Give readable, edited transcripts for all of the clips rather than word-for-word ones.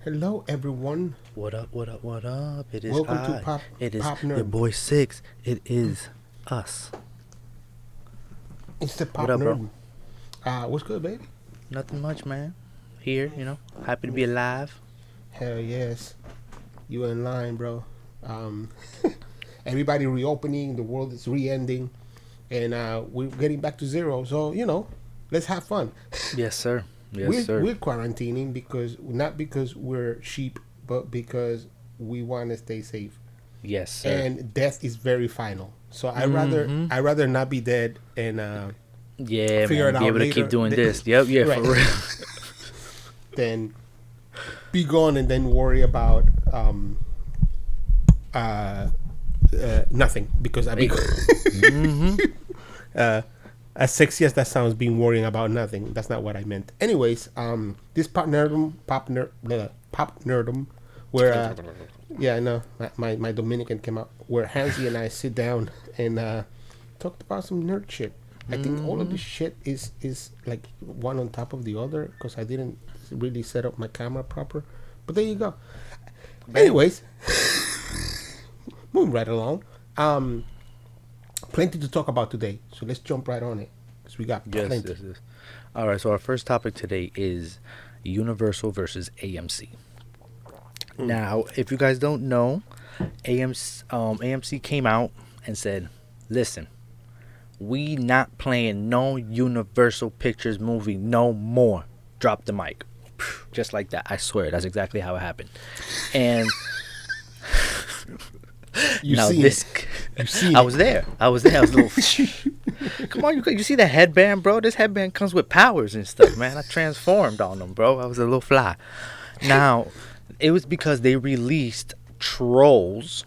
Hello, everyone. What up, what up, what up? It is Welcome to I. Pop It is Pop your Nerd. boy Six. It is us. It's the What Pop up, bro? Nerd. What's good, baby? Nothing much, man. Here, happy to be alive. Hell yes, you in line, bro. Um, Everybody reopening. The world is re-ending, and we're getting back to zero. So let's have fun. Yes, sir. Yes, We're sir. quarantining because not because we're sheep, but because we want to stay safe. Yes, sir. And death is very final. So Mm-hmm. I rather not be dead and Yeah, figure man. it Be out able to keep later. doing this. Yep, yeah, for Right. real. Then be gone and then worry about uh, nothing because I be Mm-hmm. as sexy as that sounds, being worrying about nothing. That's not what I meant. Anyways, this pop nerdom, where yeah, I know my Dominican came out where Hansi and I sit down and talked about some nerd shit. I think all of this shit is like one on top of the other because I didn't really set up my camera proper. But there you go. Anyways, moving right along. Plenty to talk about today, so let's jump right on it because we got Yes, plenty. yes, yes. All right, so our first topic today is Universal versus AMC. Now, if you guys don't know, AMC came out and said, "Listen, we not playing no Universal Pictures movie no more." Drop the mic, just like that. I swear, that's exactly how it happened. And You now see this, it. You see I it. was there. I was there. I was a little. Come on, you see the headband, bro? This headband comes with powers and stuff, man. I transformed on them, bro. I was a little fly. Now, it was because they released Trolls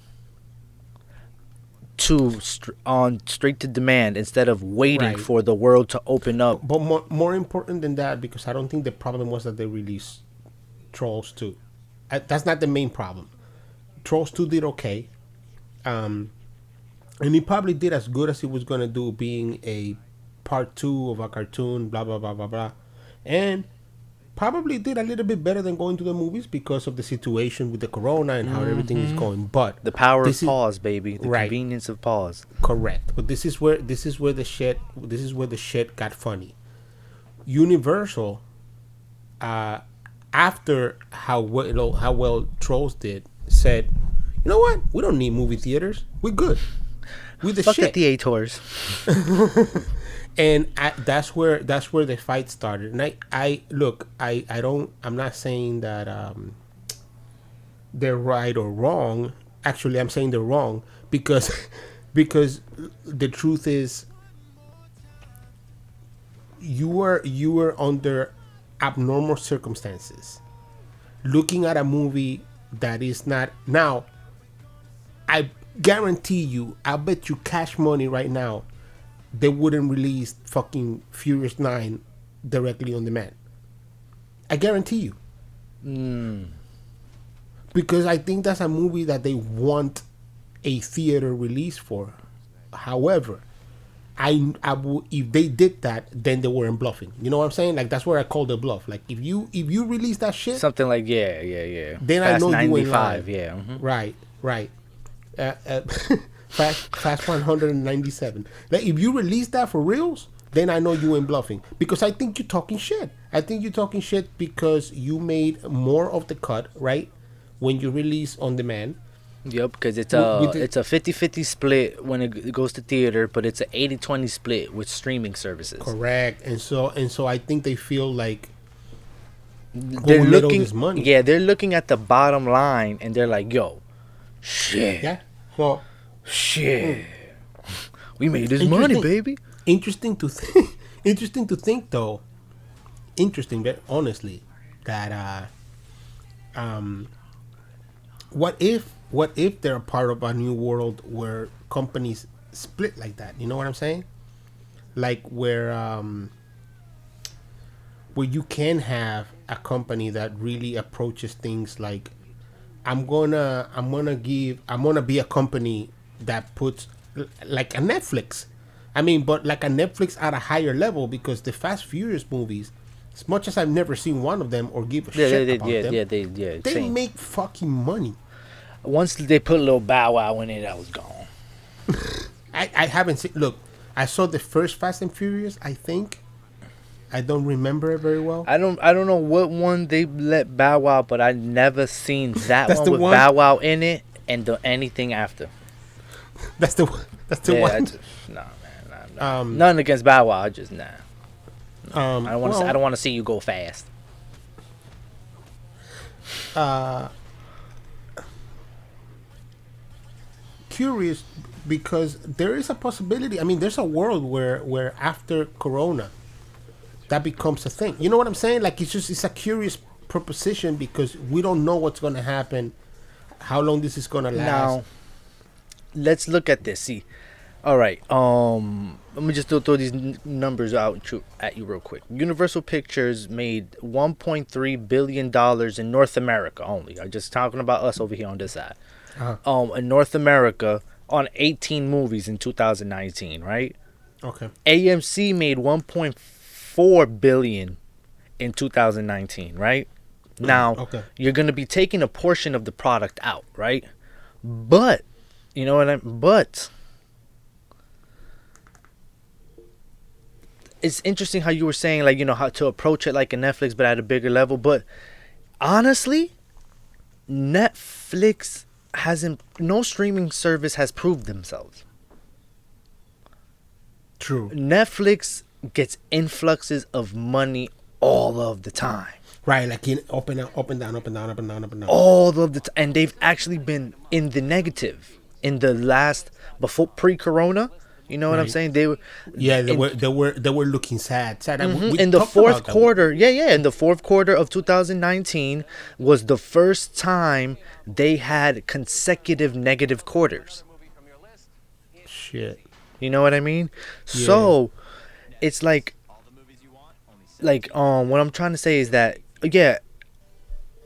on straight to demand instead of waiting Right. for the world to open up. But more important than that, because I don't think the problem was that they released Trolls 2. That's not the main problem. Trolls 2 did okay. And it probably did as good as it was going to do, being a part 2 of a cartoon, blah, blah, blah, blah, blah. And probably did a little bit better than going to the movies because of the situation with the corona and how everything is going. But The power of this is pause, baby. The right. convenience of pause. Correct. But this is where the shit got funny. Universal, after how well Trolls did, said, you know what? We don't need movie theaters. We're good. We're the Fuck the shit. theaters. And that's where the fight started. And I'm not saying that they're right or wrong. Actually, I'm saying they're wrong because because the truth is you were under abnormal circumstances looking at a movie that is not. Now I guarantee you, I bet you cash money right now, they wouldn't release fucking Furious 9 directly on demand. I guarantee you. Because I think that's a movie that they want a theater release for. However, if they did that, then they weren't bluffing. You know what I'm saying? Like, that's where I call the bluff. Like, if you release that shit, Something like yeah. then Fast I know you ain't 95, lying. yeah. Right. Fast 197. Like, if you release that for reals, then I know you ain't bluffing. Because I think you're talking shit. I think you're talking shit because you made more of the cut, right? When you release on demand. Yep, because it's With a 50-50 split when it goes to theater, but it's a 80-20 split with streaming services. Correct. And so I think they feel like They're we made all looking, this money. yeah, they're looking at the bottom line and they're like, "Yo, shit, Yeah. So shit, we made this money, baby." interesting to think. Interesting to think, though. Interesting, but honestly, that what if they're a part of a new world where companies split like that? You know what I'm saying? Like where you can have a company that really approaches things like, I'm gonna be a company that puts like a Netflix. I mean, but like a Netflix at a higher level, because the Fast Furious movies As much as I've never seen one of them or give a Yeah, shit they, about yeah, them, yeah, they same. make fucking money. Once they put a little Bow Wow in it, I was gone. I haven't seen. Look, I saw the first Fast and Furious. I think. I don't remember it very well. I don't know what one they let Bow Wow, but I never seen that That's one the with one? Bow Wow in it and anything after. That's the one. That's the one. Nah, man, nah. Nothing against Bow Wow, I just nah. I don't want to. well- I don't want to see you go fast. Curious because there is a possibility. I mean, there's a world where after Corona, that becomes a thing. You know what I'm saying? Like it's a curious proposition because we don't know what's going to happen, how long this is going to last. Now, let's look at this. See, all right. Let me just throw these numbers out at you real quick. Universal Pictures made $1.3 billion in North America only. I'm just talking about us over here on this side. In North America on 18 movies in 2019, right? Okay. AMC made 1.4 billion in 2019, right? Now, Okay. you're going to be taking a portion of the product out, right? But, you know what but it's interesting how you were saying, like, you know, how to approach it like a Netflix, but at a bigger level. But honestly, Netflix no streaming service has proved themselves. True. Netflix gets influxes of money all of the time. Right, like up and down, up and down, up and down, up and down, up and down. All of the time. And they've actually been in the negative in the last, pre-corona. You know what I'm saying? They were looking sad. in the fourth quarter. In the fourth quarter of 2019 was the first time they had consecutive negative quarters. Shit. You know what I mean? Yeah. So it's like what I'm trying to say is that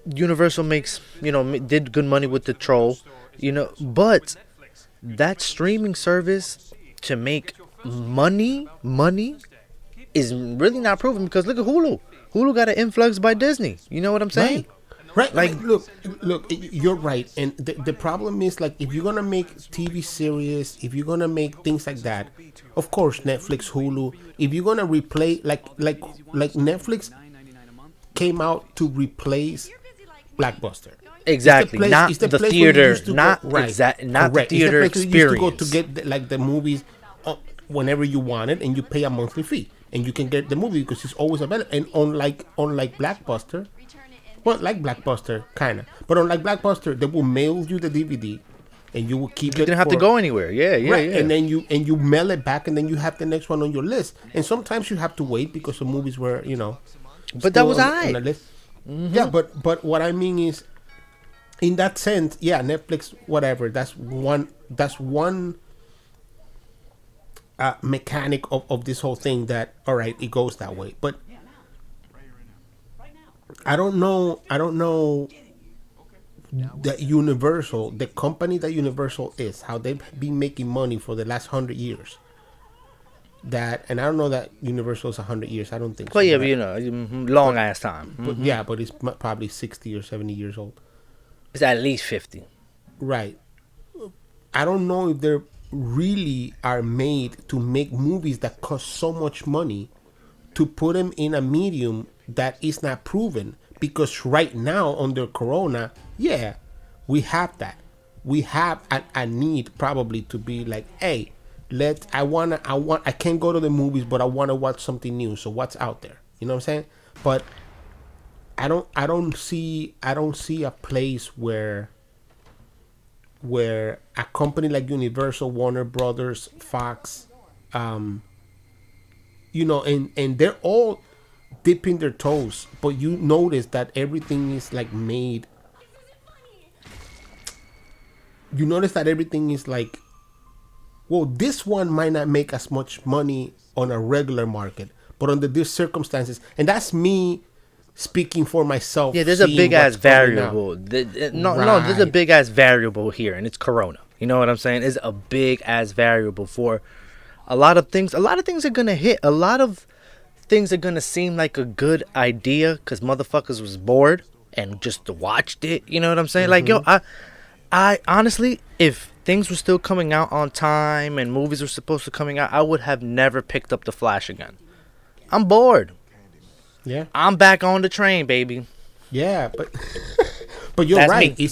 Universal did good money with the Troll, but that streaming service to make money is really not proven, because look at Hulu. Hulu got an influx by Disney. You know what I'm saying? Right. Like, look, you're right. And the problem is, like, if you're going to make TV series, if you're going to make things like that, of course, Netflix, Hulu, if you're going to replace, like Netflix came out to replace Blockbuster. Exactly, not the theater, not the theater experience. You used to go to get like the movies whenever you want it, and you pay a monthly fee, and you can get the movie because it's always available. And unlike Blockbuster, well, like Blockbuster kind of, but unlike Blockbuster, they will mail you the DVD, and you will keep it. You didn't have to go anywhere. Yeah. And then you mail it back, and then you have the next one on your list. And sometimes you have to wait because the movies were But that was on the list. Mm-hmm. Yeah, but what I mean is, in that sense, yeah, Netflix, whatever. That's one mechanic of this whole thing. That all right, it goes that way. But I don't know that Universal, the company that Universal is, how they've been making money for the last 100 years. And I don't know that Universal is 100 years. I don't think. Well, so, yeah, but long ass time. But yeah, but it's probably 60 or 70 years old. It's at least 50. Right. I don't know if they really are made to make movies that cost so much money to put them in a medium that is not proven. Because right now, under Corona, yeah, we have that. We have a need probably to be like, hey, I can't go to the movies, but I want to watch something new. So what's out there? You know what I'm saying? But I don't see a place where a company like Universal, Warner Brothers, Fox, and they're all dipping their toes, but you notice that everything is like made. You notice that everything is like, well, this one might not make as much money on a regular market, but under these circumstances, and that's me speaking for myself. Yeah, there's a big ass variable. No, there's a big ass variable here, and it's Corona. You know what I'm saying? It's a big ass variable for a lot of things. A lot of things are gonna hit. A lot of things are gonna seem like a good idea because motherfuckers was bored and just watched it. You know what I'm saying? Like, yo, I honestly, if things were still coming out on time and movies were supposed to coming out, I would have never picked up The Flash again. I'm bored. Yeah. I'm back on the train, baby. Yeah, but but you're That's right. me.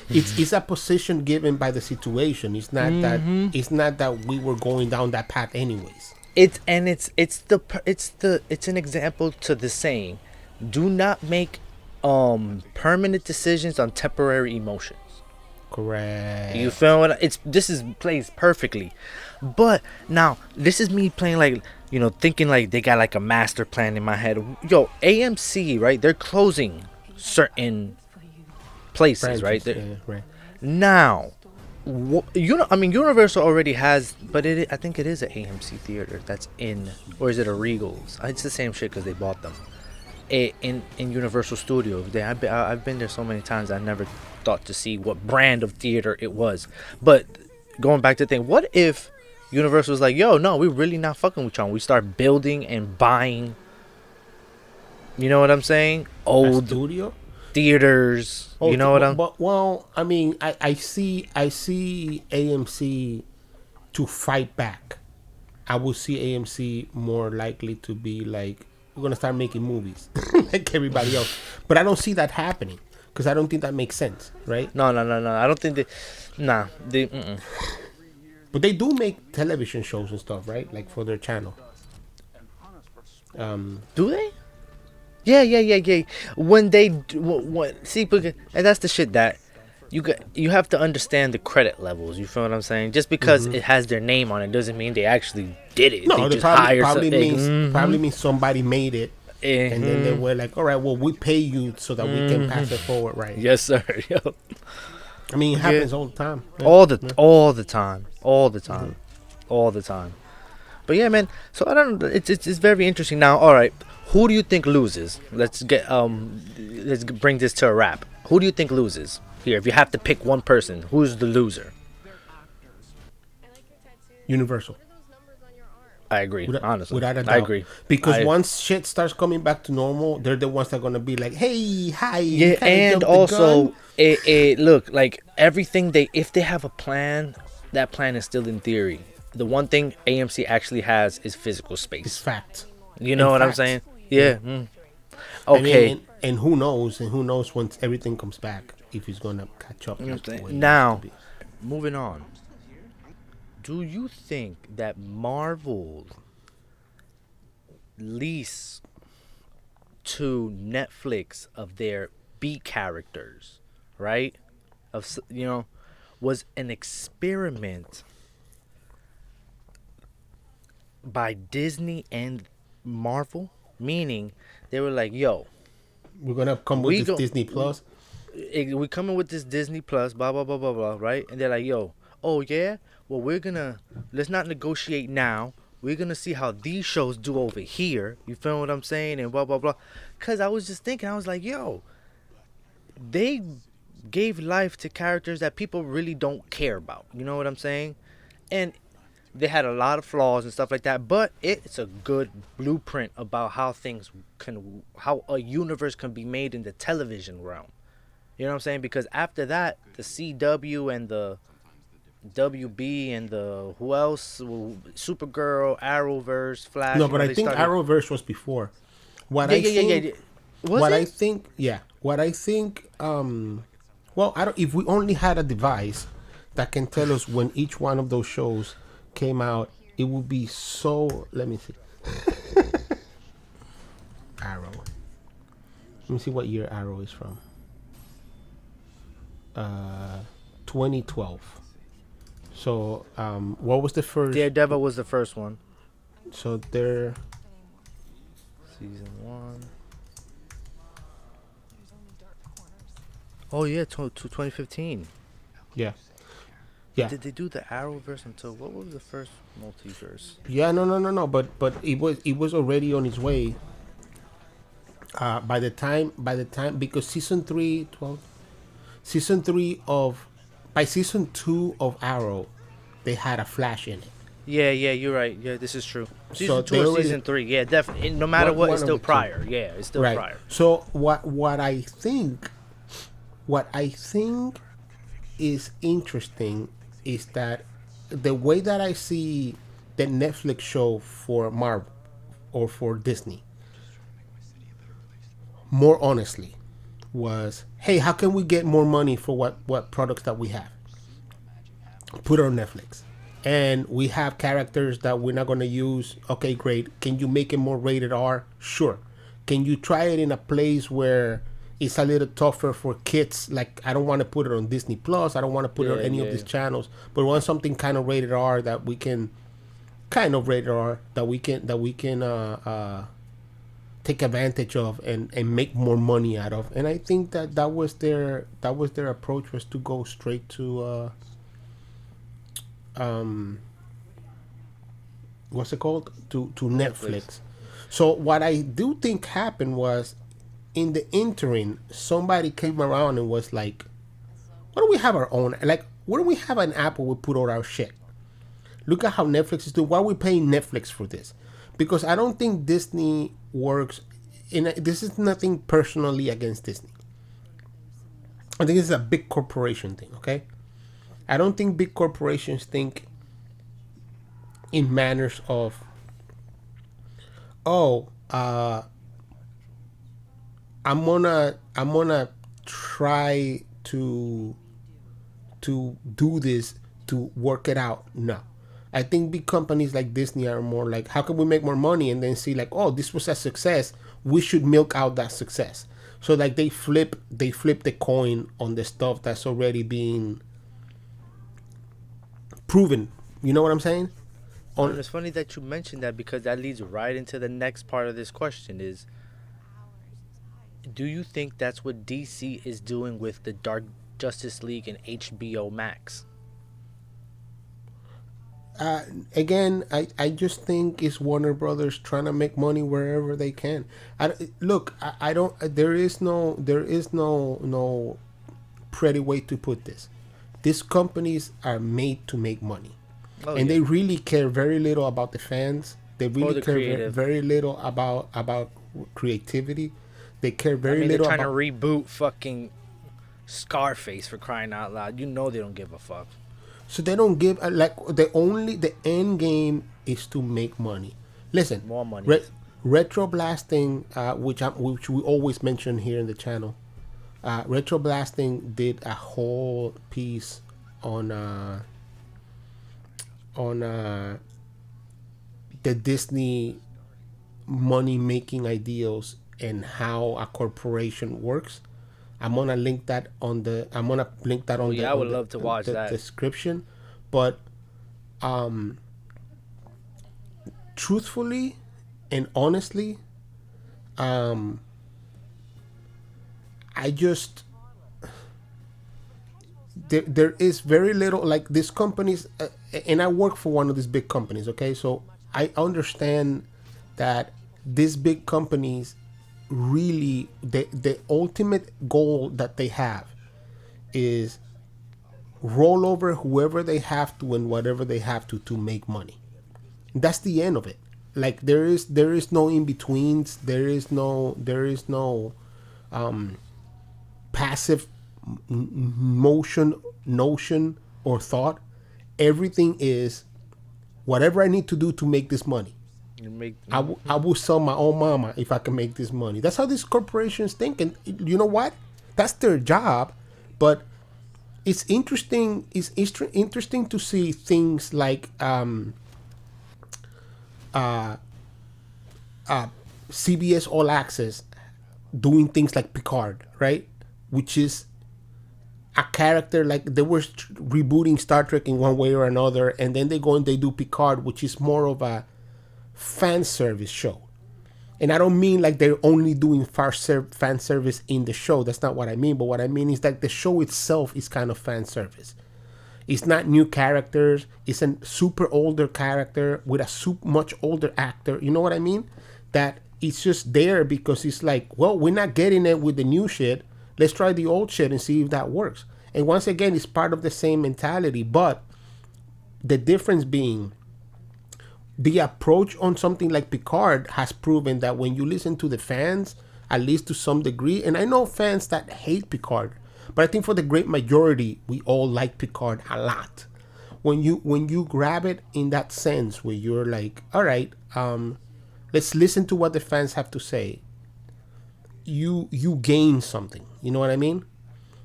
It's a position given by the situation. It's not that we were going down that path anyways. It's an example to the saying, do not make permanent decisions on temporary emotions. Correct. You feel what this is plays perfectly. But now this is me playing like, you know, thinking like they got like a master plan in my head. Yo, AMC, right? They're closing certain places, right? Yeah, right. Now, Universal already has, but I think it is an AMC theater that's in, or is it a Regal's? It's the same shit because they bought them. In Universal Studios, I've been there so many times. I never thought to see what brand of theater it was. But going back to the thing, what if Universal was like, yo, no, we're really not fucking with y'all. We start building and buying. You know what I'm saying? Old studio theaters. You know what I'm? But well, I mean, I see AMC to fight back. I would see AMC more likely to be like, we're gonna start making movies like everybody else. But I don't see that happening because I don't think that makes sense, right? No. I don't think they. Nah, they. But they do make television shows and stuff, right? Like for their channel. Do they? Yeah. When they see, because, and that's the shit that you have to understand the credit levels. You feel what I'm saying? Just because it has their name on it doesn't mean they actually did it. No, they they just probably means somebody made it, and then they were like, all right, well, we pay you so that we can pass it forward, right? Yes, sir. Yo. I mean, it happens all the time. Yeah. All the time. But yeah, man. So I don't. It's very interesting. Now, all right. Who do you think loses? Let's bring this to a wrap. Who do you think loses here? If you have to pick one person, who's the loser? Universal. I agree. Honestly, without a doubt. I agree. Because once shit starts coming back to normal, they're the ones that are gonna be like, "Hey, hi." Yeah, and also, it look like everything if they have a plan, that plan is still in theory. The one thing AMC actually has is physical space. It's fact. You know what I'm saying? Yeah. Okay. I mean, and who knows? And who knows once everything comes back if it's gonna catch up. Now, moving on. Do you think that Marvel lease to Netflix of their B characters, right? Was an experiment by Disney and Marvel? Meaning, they were like, yo, we're gonna come with this Disney Plus. We coming with this Disney Plus, blah blah blah blah blah, right? And they're like, yo, oh yeah, well let's not negotiate now. We're gonna see how these shows do over here. You feel what I'm saying? And blah blah blah. Cause I was just thinking, I was like, yo, they gave life to characters that people really don't care about. You know what I'm saying? And they had a lot of flaws and stuff like that, but it's a good blueprint about how a universe can be made in the television realm. You know what I'm saying? Because after that, the CW and the WB and the who else? Supergirl, Arrowverse, Flash. No, but I think Arrowverse was before. What I think. Well, I don't. If we only had a device that can tell us when each one of those shows came out, it would be so. Let me see. Arrow. Let me see what year Arrow is from. 2012. So, what was the first? Daredevil was the first one. So there. Season 1. Oh yeah, to 2015. Yeah. Did they do the Arrowverse until what was the first multiverse? Yeah, no. But it was already on its way. By the time because season 2 of Arrow, they had a Flash in it. Yeah, you're right. Yeah, this is true. So Season two they or already season three? Yeah, definitely. No matter what, one it's of still the two. prior. Yeah, it's still Right. prior. So what I think is interesting is that the way that I see the Netflix show for Marvel or for Disney, more honestly, was, hey, how can we get more money for what products that we have? Put it on Netflix. And we have characters that we're not going to use. Okay, great. Can you make it more rated R? Sure. Can you try it in a place where it's a little tougher for kids? Like, I don't want to put it on Disney Plus. I don't want to put it on any of these channels. But we want something kind of rated R that we can, take advantage of and make more money out of. And I think that was their approach, was to go straight to what's it called, to Netflix. So what I do think happened was, in the interim, somebody came around and was like, why don't we have our own, like, why don't we have an app where we put all our shit? Look at how Netflix is doing. Why are we paying Netflix for this? Because I don't think Disney works this is nothing personally against Disney. I think it's a big corporation thing, okay? I don't think big corporations think in manners of, I'm gonna try to do this to work it out. No. I think big companies like Disney are more like, how can we make more money, and then see like, oh, this was a success, we should milk out that success. So like they flip the coin on the stuff that's already being proven. You know what I'm saying? And it's funny that you mentioned that, because that leads right into the next part of this question is, do you think that's what DC is doing with the Dark Justice League and HBO Max? Again, I just think it's Warner Brothers trying to make money wherever they can. I don't. There is no pretty way to put this. These companies are made to make money, and they really care very little about the fans. They really care very little about creativity. They care very little. They're trying to reboot fucking Scarface, for crying out loud. You know they don't give a fuck. So they don't give the end game is to make money. Listen, more money. Retroblasting, which we always mention here in the channel. Retroblasting did a whole piece on the Disney money making ideals and how a corporation works. I'm gonna link that on the. I would love to watch that description, but truthfully and honestly, I just there is very little, like, these companies, and I work for one of these big companies. Okay, so I understand that these big companies, really, the ultimate goal that they have is roll over whoever they have to and whatever they have to make money. That's the end of it. Like, there is no in betweens. There is no passive notion or thought. Everything is whatever I need to do to make this money. I will sell my own mama if I can make this money. That's how these corporations think, and you know what? That's their job. But it's interesting. It's interesting to see things like CBS All Access doing things like Picard, right? Which is a character, like they were rebooting Star Trek in one way or another, and then they go and they do Picard, which is more of a fan service show. And I don't mean like they're only doing fan service in the show. That's not what I mean. But what I mean is that the show itself is kind of fan service. It's not new characters. It's a super older character with a much older actor. You know what I mean? That it's just there because it's like, well, we're not getting it with the new shit. Let's try the old shit and see if that works. And once again, it's part of the same mentality. But the difference being, the approach on something like Picard has proven that when you listen to the fans, at least to some degree, and I know fans that hate Picard, but I think for the great majority, we all like Picard a lot. When you grab it in that sense, where you're like, all right, let's listen to what the fans have to say. You gain something. You know what I mean?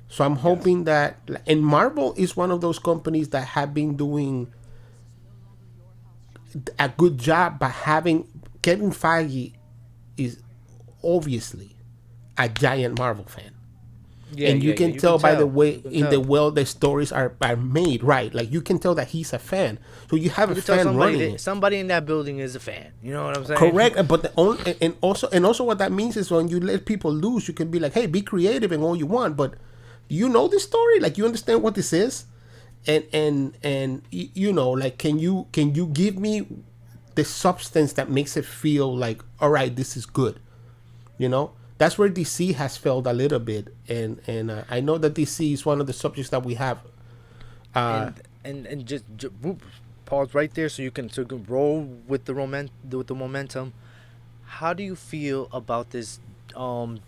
So I'm hoping that, and Marvel is one of those companies that have been doing a good job by having Kevin Feige is obviously a giant Marvel fan. Yeah, and you can tell by the way the stories are made, right? Like you can tell that he's a fan. So you have a fan running it. Somebody in that building is a fan. You know what I'm saying? Correct. But and also what that means is when you let people loose, you can be like, hey, be creative and all you want, but do you know this story? Like you understand what this is? And you know, like can you give me the substance that makes it feel like, all right, this is good, you know? That's where DC has failed a little bit, and I know that DC is one of the subjects that we have. And just pause right there so you can roll with the momentum. How do you feel about this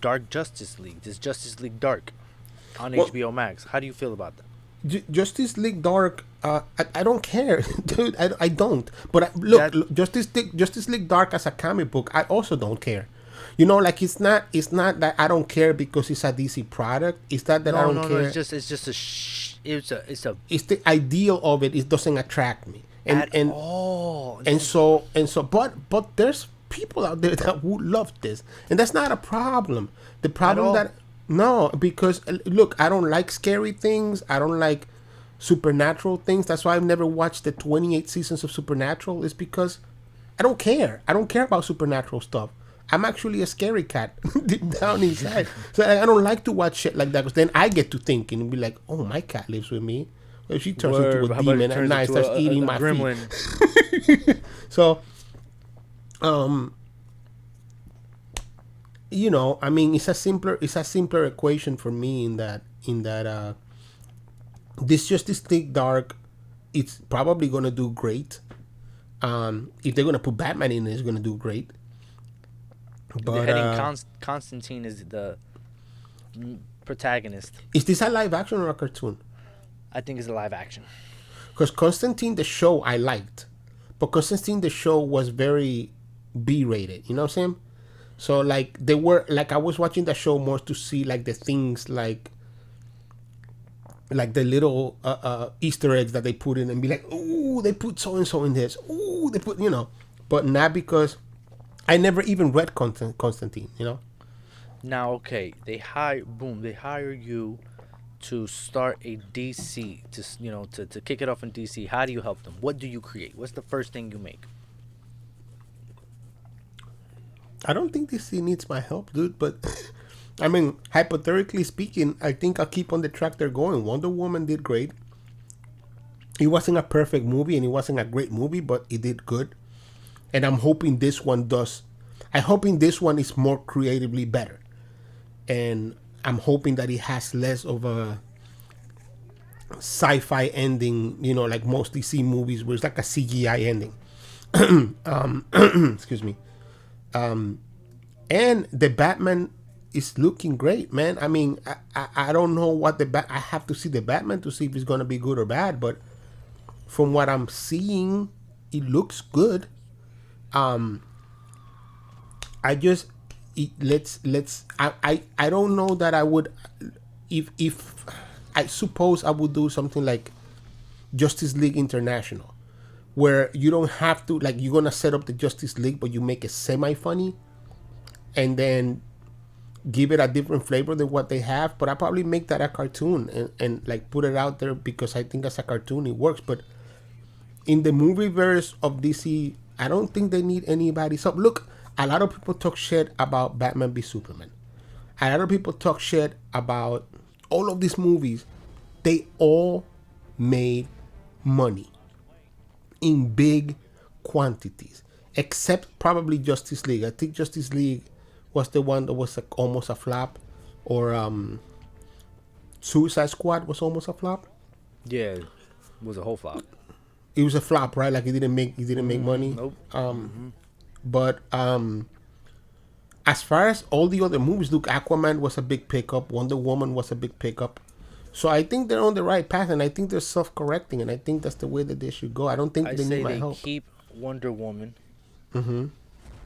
Dark Justice League, this Justice League Dark on HBO Max? How do you feel about that? Justice League Dark, I don't care, dude. I don't. But look, Justice League Dark as a comic book, I also don't care. You know, like it's not that I don't care because it's a DC product. It's not that I don't care. No. It's the ideal of it. It doesn't attract me. At all. And so, but there's people out there that would love this, and that's not a problem. The problem because look, I don't like scary things. I don't like supernatural things. That's why I've never watched the 28 seasons of Supernatural. Is because I don't care. I don't care about supernatural stuff. I'm actually a scary cat deep down inside. So I don't like to watch shit like that because then I get to thinking and be like, oh, my cat lives with me. Well, she turns into a demon at night, starts eating my gremlin. Feet. So, you know, I mean, it's a simpler equation for me in that this Justice League Dark, it's probably going to do great. If they're going to put Batman in it, it's going to do great. But Constantine is the protagonist. Is this a live action or a cartoon? I think it's a live action. Because Constantine the show I liked, but Constantine the show was very B-rated. You know what I'm saying? So like they were like I was watching the show more to see like the things like the little Easter eggs that they put in and be like, ooh, they put so and so in this. Ooh, they put but not because. I never even read Constantine, you know. Now, okay, they hire you to start a DC, to kick it off in DC. How do you help them? What do you create? What's the first thing you make? I don't think DC needs my help, dude. But I mean, hypothetically speaking, I think I'll keep on the track they're going. Wonder Woman did great. It wasn't a perfect movie and it wasn't a great movie, but it did good. And I'm hoping this one does. I'm hoping this one is more creatively better. And I'm hoping that it has less of a sci-fi ending, like most DC movies where it's like a CGI ending. Excuse me. And the Batman is looking great, man. I mean, I don't know what I have to see the Batman to see if it's going to be good or bad. But from what I'm seeing, it looks good. I don't know that I would, if I suppose I would do something like Justice League International, where you don't have to, like, you're gonna set up the Justice League, but you make it semi-funny, and then give it a different flavor than what they have. But I probably make that a cartoon and like put it out there because I think as a cartoon it works. But in the movie verse of DC, I don't think they need anybody. So look, a lot of people talk shit about Batman v Superman. A lot of people talk shit about all of these movies. They all made money in big quantities, except probably Justice League. I think Justice League was the one that was almost a flop, or Suicide Squad was almost a flop. Yeah, it was a whole flop. it was a flop, right? Like it didn't make money. Nope. But as far as all the other movies, look, Aquaman was a big pickup. Wonder Woman was a big pickup. So I think they're on the right path, and I think they're self-correcting, and I think that's the way that they should go. I don't think I they say need my they help. keep Wonder Woman. Mm-hmm.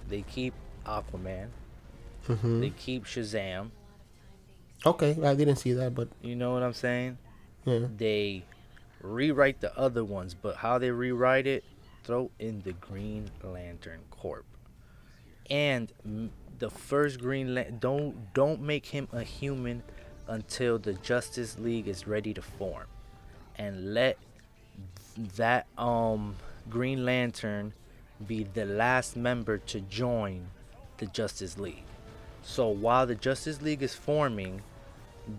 They keep Aquaman. Mm-hmm. They keep Shazam. Okay, I didn't see that, but You know what I'm saying? yeah. They rewrite the other ones, but how they rewrite it, throw in the Green Lantern Corp. And the first don't make him a human until the Justice League is ready to form, and let that Green Lantern be the last member to join the Justice League. So while the Justice League is forming,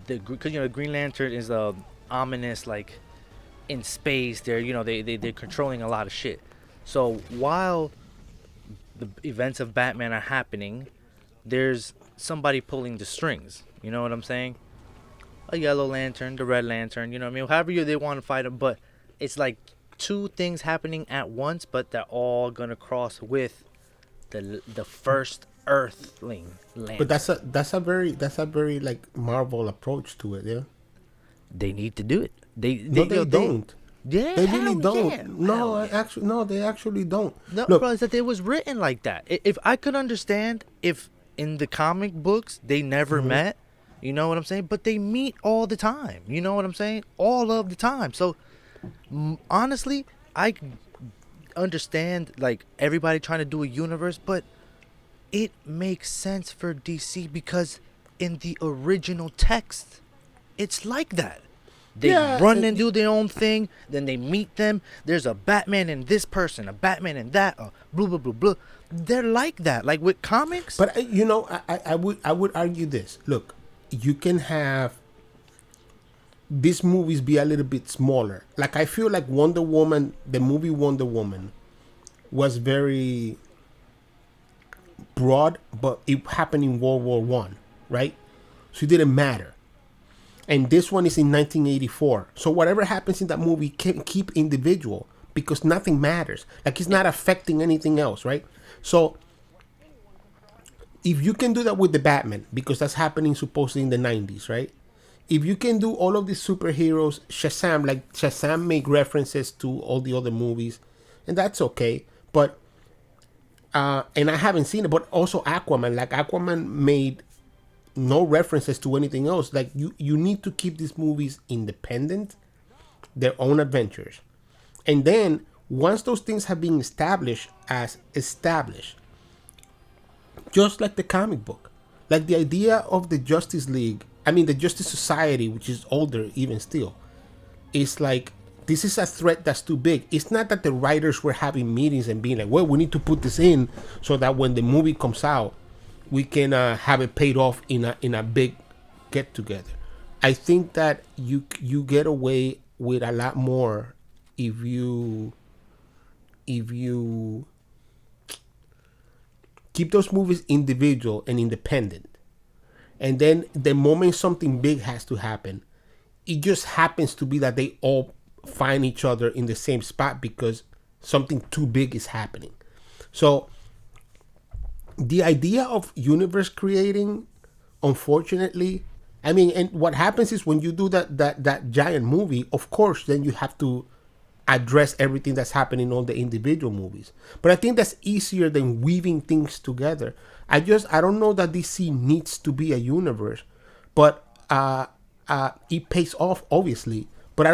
because Green Lantern is a ominous, like, in space. They're controlling a lot of shit. So while the events of Batman are happening, there's somebody pulling the strings. You know what I'm saying? A yellow lantern, the red lantern. You know what I mean? However they want to fight them, but it's like two things happening at once, but they're all gonna cross with the first Earthling lantern. But that's a very like Marvel approach to it, yeah. They need to do it. They Don't. Yeah, They really hell don't. yeah. No, Hell they actually don't. No, Look, bro, it's that it was written like that. If I could understand if in the comic books they never met, you know what I'm saying? But they meet all the time. You know what I'm saying? All of the time. So honestly, I understand like everybody trying to do a universe, but it makes sense for DC because in the original text, it's like that. They run and do their own thing, then they meet them. There's a Batman in this person, a Batman in that, blah blah blah blah. They're like that, like with comics. But I would argue this. Look, you can have these movies be a little bit smaller. Like I feel like Wonder Woman, the movie Wonder Woman, was very broad, but it happened in World War One, right? So it didn't matter. And this one is in 1984. So whatever happens in that movie can keep individual because nothing matters. Like it's not affecting anything else, right? So if you can do that with the Batman, because that's happening supposedly in the 90s, right? If you can do all of these superheroes, Shazam make references to all the other movies, and that's okay. But and I haven't seen it, but also Aquaman. Like Aquaman made no references to anything else. Like you need to keep these movies independent, their own adventures. And then once those things have been established, just like the comic book, like the idea of the Justice League, the Justice Society, which is older even still, is like, this is a threat that's too big. It's not that the writers were having meetings and being like, well, we need to put this in so that when the movie comes out, we can have it paid off in a big get together. I think that you get away with a lot more if you keep those movies individual and independent. And then the moment something big has to happen, it just happens to be that they all find each other in the same spot because something too big is happening. So the idea of universe creating, unfortunately, and what happens is when you do that giant movie, of course, then you have to address everything that's happening in all the individual movies. But I think that's easier than weaving things together. I don't know that DC needs to be a universe, but it pays off, obviously. But I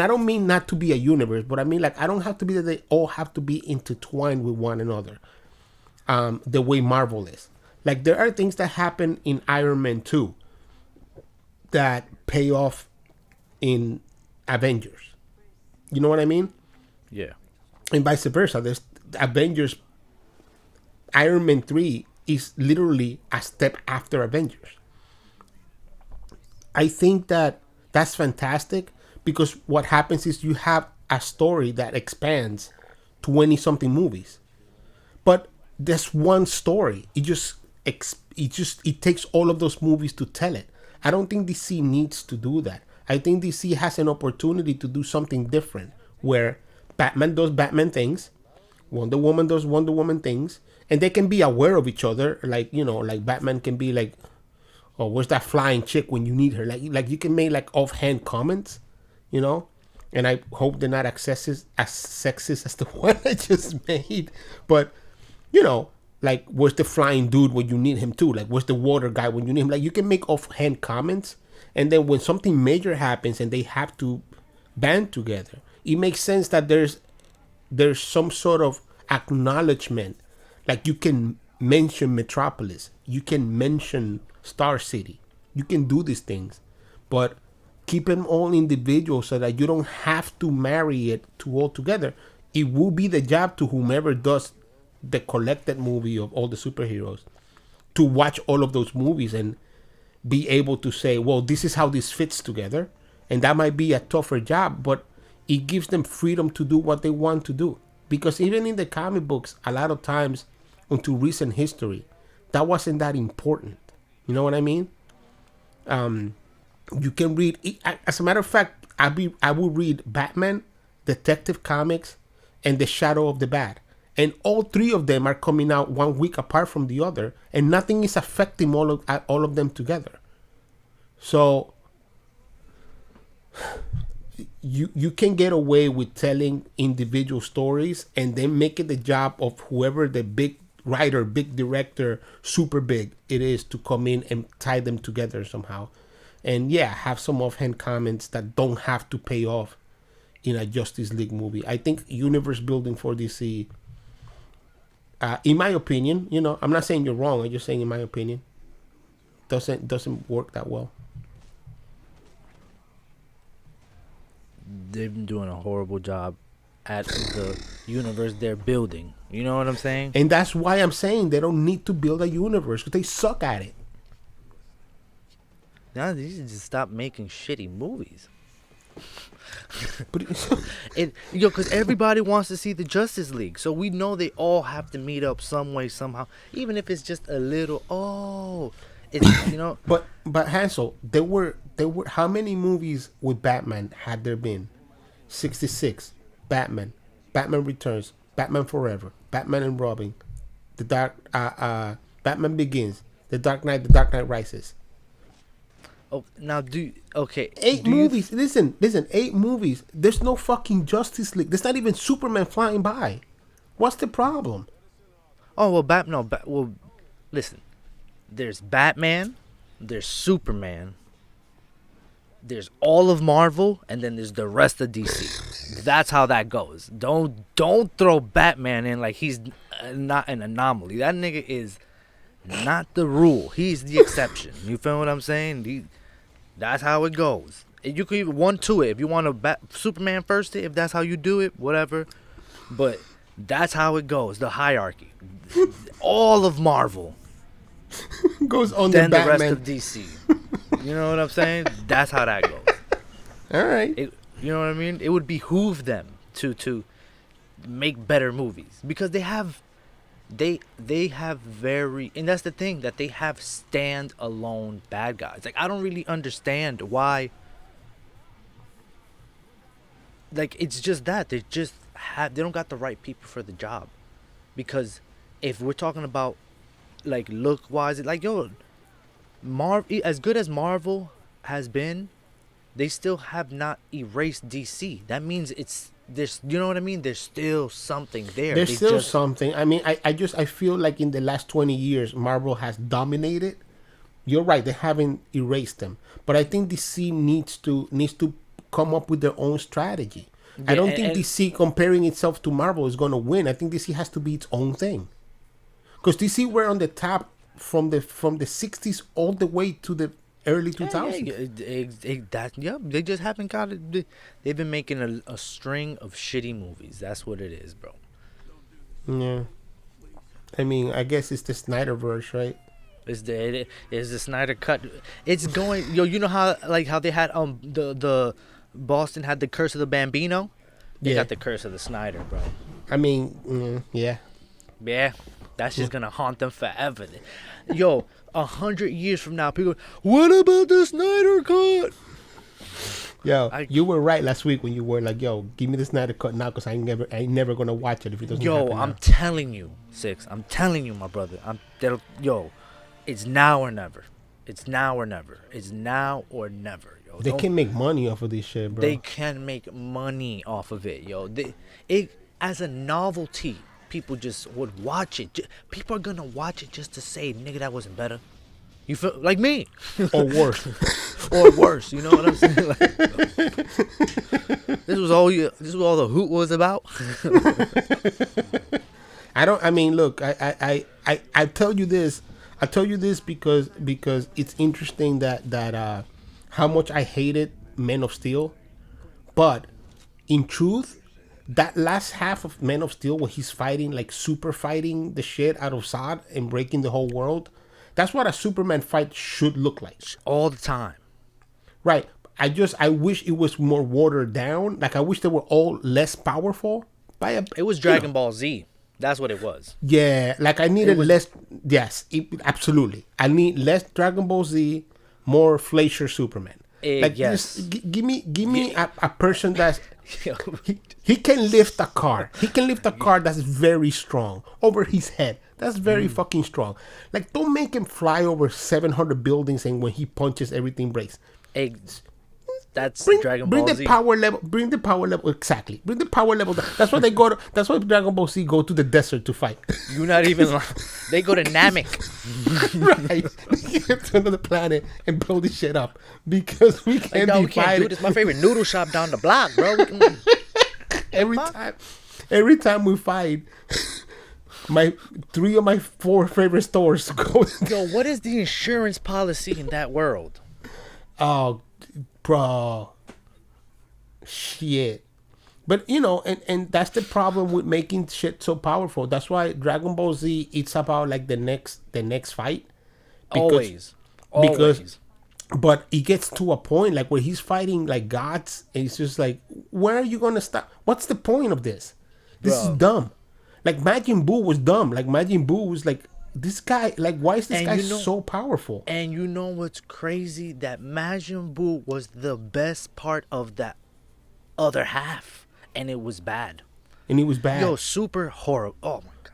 don't mean not to be a universe, but I mean like I don't have to be that they all have to be intertwined with one another. The way Marvel is. Like there are things that happen in Iron Man 2 that pay off in Avengers. You know what I mean? Yeah. And vice versa. There's Avengers. Iron Man 3 is literally a step after Avengers. I think that's fantastic because what happens is you have a story that expands 20 something movies. But there's one story. It takes all of those movies to tell it. I don't think DC needs to do that. I think DC has an opportunity to do something different where Batman does Batman things. Wonder Woman does Wonder Woman things. And they can be aware of each other. Like, like Batman can be like, oh, where's that flying chick when you need her? Like you can make like offhand comments, And I hope they're not as sexist as the one I just made. But, like, where's the flying dude when you need him too? Like, where's the water guy when you need him? Like, you can make offhand comments. And then when something major happens and they have to band together, it makes sense that there's some sort of acknowledgement. Like, you can mention Metropolis. You can mention Star City. You can do these things. But keep them all individual so that you don't have to marry it to all together. It will be the job to whomever does the collected movie of all the superheroes to watch all of those movies and be able to say, well, this is how this fits together. And that might be a tougher job, but it gives them freedom to do what they want to do. Because even in the comic books, a lot of times, into recent history, that wasn't that important. You know what I mean? You can read, as a matter of fact, I will read Batman, Detective Comics, and The Shadow of the Bat. And all three of them are coming out 1 week apart from the other, and nothing is affecting all of them together. So you can get away with telling individual stories and then make it the job of whoever the big writer, big director, super big it is to come in and tie them together somehow. And have some offhand comments that don't have to pay off in a Justice League movie. I think universe building for DC, in my opinion, I'm not saying you're wrong. I'm just saying in my opinion, doesn't work that well. They've been doing a horrible job at the universe they're building. You know what I'm saying? And that's why I'm saying they don't need to build a universe, because they suck at it. Now they should just stop making shitty movies. But because everybody wants to see the Justice League, so we know they all have to meet up some way, somehow, even if it's just a little. It's But Hansel, there were how many movies with Batman had there been? 66, Batman Returns, Batman Forever, Batman and Robin, Batman Begins, The Dark Knight Rises. Oh, now Eight movies. Listen, 8 movies. There's no fucking Justice League. There's not even Superman flying by. What's the problem? Oh well, listen. There's Batman, there's Superman, there's all of Marvel, and then there's the rest of DC. That's how that goes. Don't throw Batman in like he's not an anomaly. That nigga is not the rule. He's the exception. You feel what I'm saying? That's how it goes. You can even 1-2 it if you want to Superman first it, if that's how you do it, whatever. But that's how it goes. The hierarchy. All of Marvel goes on then the Batman. The rest of DC. You know what I'm saying? That's how that goes. All right. You know what I mean? It would behoove them to make better movies because they have very, and that's the thing, that they have stand-alone bad guys. Like, I don't really understand why. Like, it's just that they don't got the right people for the job. Because if we're talking about like look wise, like as good as Marvel has been, they still have not erased DC. That means there's, you know what I mean? There's still something there. There's still something. I mean, I feel like in the last 20 years, Marvel has dominated. You're right. They haven't erased them. But I think DC needs to come up with their own strategy. Yeah, I don't think DC comparing itself to Marvel is going to win. I think DC has to be its own thing. Because DC were on the top from the 60s all the way to the early 2000s. They just haven't got it. They've been making a string of shitty movies. That's what it is, bro. Yeah. I mean, I guess it's the Snyderverse, right? It's the Snyder cut. It's going, you know how they had the Boston had the Curse of the Bambino? They got the Curse of the Snyder, bro. I mean, yeah. Yeah. That's just gonna haunt them forever. 100 years from now, people, what about the Snyder Cut? Yo, you were right last week when you were like, "Yo, give me the Snyder Cut now, cause I ain't never gonna watch it if it doesn't happen now." I'm telling you, Six. I'm telling you, my brother. It's now or never. It's now or never. It's now or never. Yo, they can make money off of this shit, bro. They can make money off of it, yo. It as a novelty, people just would watch it. People are gonna watch it just to say, "Nigga, that wasn't better." You feel like me, or worse, or worse. You know what I'm saying? Like, this was all the hoot was about. Look, I tell you this. I tell you this because it's interesting that how much I hated Man of Steel, but in truth, that last half of Man of Steel where he's fighting, like super fighting the shit out of Zod and breaking the whole world, that's what a Superman fight should look like. All the time. Right. I wish it was more watered down. Like, I wish they were all less powerful. It was Dragon Ball Z. That's what it was. Yeah. Like, I needed less. Yes. Absolutely. I need less Dragon Ball Z, more Fleischer Superman. Like, yes. Give me a person that's... he can lift a car. He can lift a car that's very strong over his head. That's very fucking strong. Like, don't make him fly over 700 buildings and when he punches, everything breaks. That's Dragon Ball Z. Bring the power level. Exactly. Bring the power level. That's why they go to. That's why Dragon Ball Z go to the desert to fight. You're not even. They go to Namek. Right. Get to another planet and blow this shit up because we can't we can't do this. My favorite noodle shop down the block, bro. Every time we fight, three of my 4 favorite stores go. Yo, what is the insurance policy in that world? Oh, bro. Shit. But, and that's the problem with making shit so powerful. That's why Dragon Ball Z, it's about, like, the next fight. Always. But it gets to a point, like, where he's fighting, like, gods, and it's just like, where are you going to stop? What's the point of this? This is dumb. Like, Majin Buu was dumb. Like, Majin Buu was like, this guy, like, why is this guy so powerful? And you know what's crazy? That Majin Buu was the best part of that other half. And it was bad. Yo, super horrible. Oh, my God.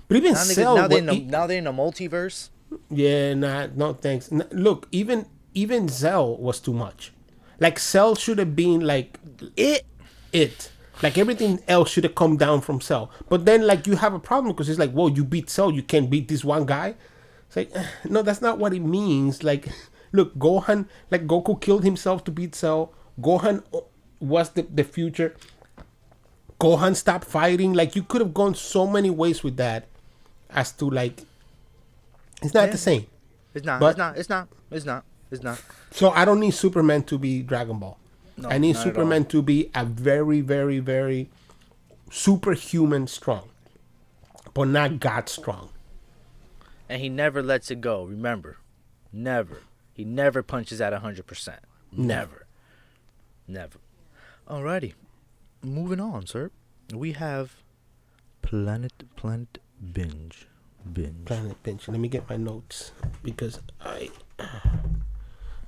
But even Cell... Now they're in a multiverse? Yeah, no thanks. Look, even Cell was too much. Like, Cell should have been, like... It. Like, everything else should have come down from Cell. But then, like, you have a problem because it's like, whoa, you beat Cell, you can't beat this one guy. It's like, no, that's not what it means. Like, look, Gohan, like, Goku killed himself to beat Cell. Gohan was the future. Gohan stopped fighting. Like, you could have gone so many ways with that as to, like, it's not the same. It's not. It's not. So I don't need Superman to be Dragon Ball. No, I need Superman to be a very, very, very superhuman strong, but not God strong. And he never lets it go. Remember, never. He never punches at 100%. Never. Alrighty, moving on, sir. We have Planet Binge. Planet Binge. Let me get my notes because I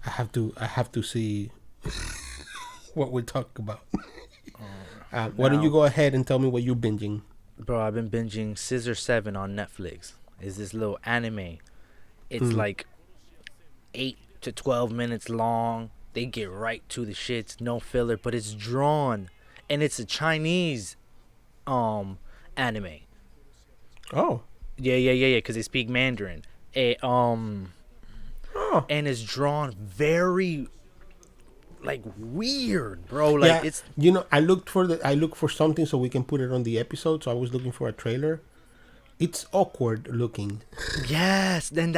have to see what we're talking about. Why don't you go ahead and tell me what you're binging? Bro, I've been binging Scissor 7 on Netflix. It's this little anime. It's like 8 to 12 minutes long. They get right to the shits, no filler, but it's drawn. And it's a Chinese anime. Oh. Yeah, because they speak Mandarin. And it's drawn very... like weird, bro. Like it's I look for something so we can put it on the episode. So I was looking for a trailer. It's awkward looking. Yes, then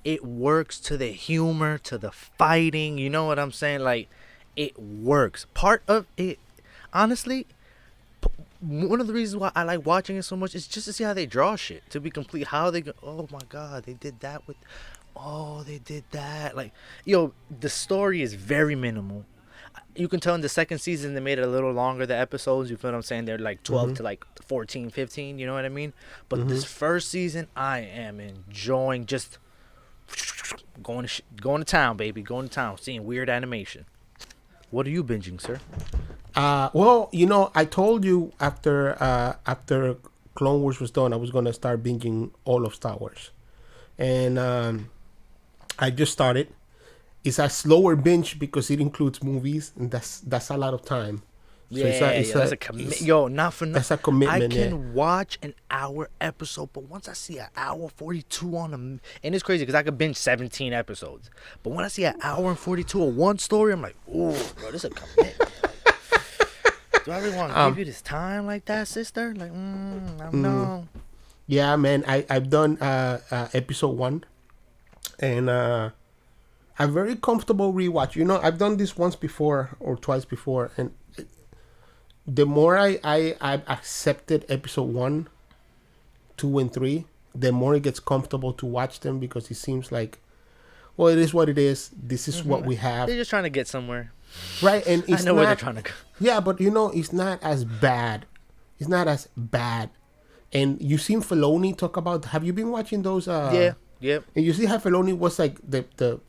it works to the humor, to the fighting. You know what I'm saying? Like, it works. Part of it, honestly, one of the reasons why I like watching it so much is just to see how they draw shit. To be complete, how they go. Oh my God, they did that with. Oh, they did that. Like, the story is very minimal. You can tell in the second season they made it a little longer, the episodes. You feel what I'm saying? They're like 12 to like 14, 15. You know what I mean? But this first season, I am enjoying just going to town, baby. Going to town. Seeing weird animation. What are you binging, sir? Well, I told you after Clone Wars was done, I was gonna start binging all of Star Wars, and I just started. It's a slower binge because it includes movies, and that's a lot of time. So That's a commitment. Yo, not for nothing. That's a commitment. I can watch an hour episode, but once I see an hour 42 on and it's crazy because I could binge 17 episodes, but when I see an hour and 42 of one story, I'm like, ooh, bro, this is a commitment. Do I really want to give you this time like that, sister? Like, I don't know. Yeah, man, I've done episode 1, and I'm very comfortable rewatch. I've done this once before or twice before, and the more I've accepted episode 1, 2, and 3, the more it gets comfortable to watch them because it seems like, well, it is what it is. This is what we have. They're just trying to get somewhere. Right, and it's I know where they're trying to go. Yeah, but it's not as bad. It's not as bad. And you seen Filoni talk about? Have you been watching those? Yeah. And you see how Filoni was like the